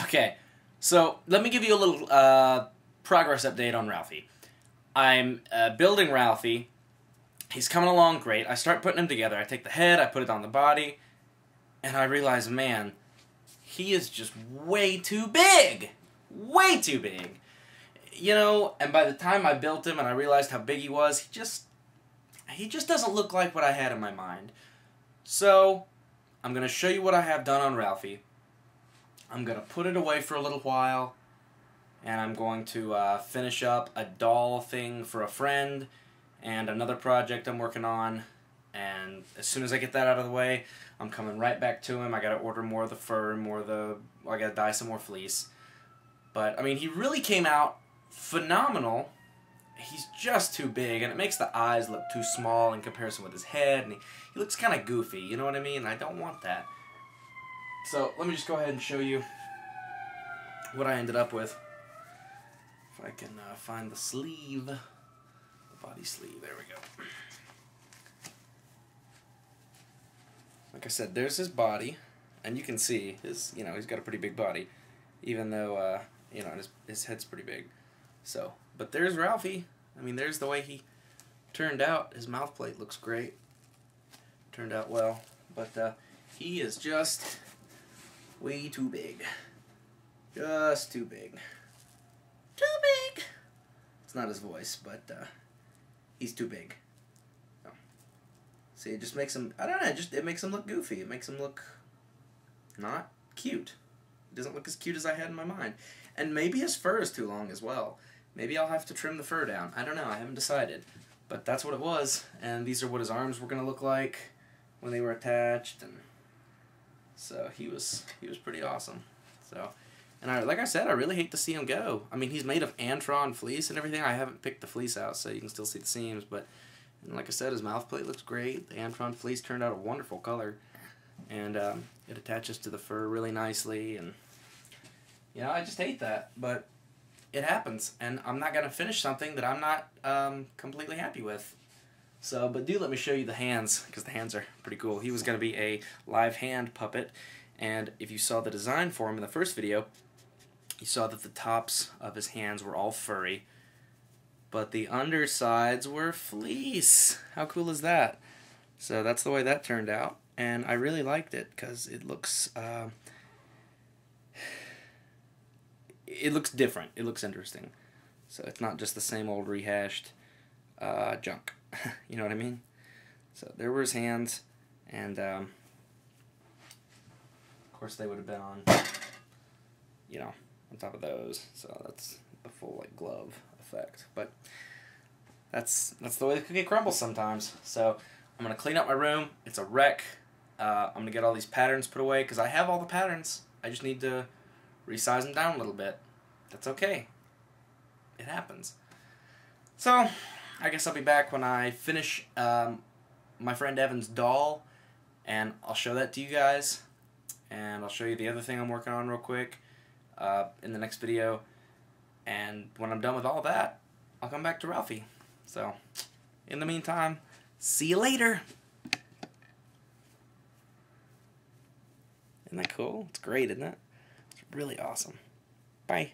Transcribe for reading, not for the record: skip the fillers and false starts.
Okay, so let me give you a little progress update on Ralphie. I'm building Ralphie. He's coming along great. I start putting him together. I take the head, I put it on the body, and I realize, man, he is just way too big. Way too big. You know, and by the time I built him and I realized how big he was, he just doesn't look like what I had in my mind. So, I'm going to show you what I have done on Ralphie. I'm going to put it away for a little while, and I'm going to finish up a doll thing for a friend and another project I'm working on, and as soon as I get that out of the way, I'm coming right back to him. I got to order more of the fur, I got to dye some more fleece. But, I mean, he really came out phenomenal. He's just too big, and it makes the eyes look too small in comparison with his head, and he looks kind of goofy, you know what I mean? I don't want that. So, let me just go ahead and show you what I ended up with. If I can find the sleeve, the body sleeve, there we go. Like I said, there's his body, and you can see he's got a pretty big body, even though, his head's pretty big. So, but there's Ralphie. I mean, there's the way he turned out. His mouth plate looks great. Turned out well. But he is just way too big. Just too big. Too big! It's not his voice, but he's too big. Oh. See, it just makes him, I don't know, it makes him look goofy. It makes him look not cute. It doesn't look as cute as I had in my mind. And maybe his fur is too long as well. Maybe I'll have to trim the fur down. I don't know. I haven't decided. But that's what it was. And these are what his arms were going to look like when they were attached. And so he was pretty awesome. So, and like I said, I really hate to see him go. I mean, he's made of Antron fleece and everything. I haven't picked the fleece out, so you can still see the seams. But and like I said, his mouth plate looks great. The Antron fleece turned out a wonderful color. And it attaches to the fur really nicely. And I just hate that. But it happens, and I'm not going to finish something that I'm not completely happy with. So, but do let me show you the hands, because the hands are pretty cool. He was going to be a live hand puppet, and if you saw the design for him in the first video, you saw that the tops of his hands were all furry, but the undersides were fleece. How cool is that? So that's the way that turned out, and I really liked it, because it looks different. It looks interesting. So it's not just the same old rehashed junk. You know what I mean? So there were his hands, and of course they would have been on, on top of those. So that's the full glove effect. But that's the way the cookie crumbles sometimes. So I'm gonna clean up my room. It's a wreck. I'm gonna get all these patterns put away because I have all the patterns. I just need to resize them down a little bit. That's okay. It happens. So, I guess I'll be back when I finish my friend Evan's doll, and I'll show that to you guys, and I'll show you the other thing I'm working on real quick in the next video, and when I'm done with all that, I'll come back to Ralphie. So, in the meantime, see you later! Isn't that cool? It's great, isn't it? It's really awesome. Bye.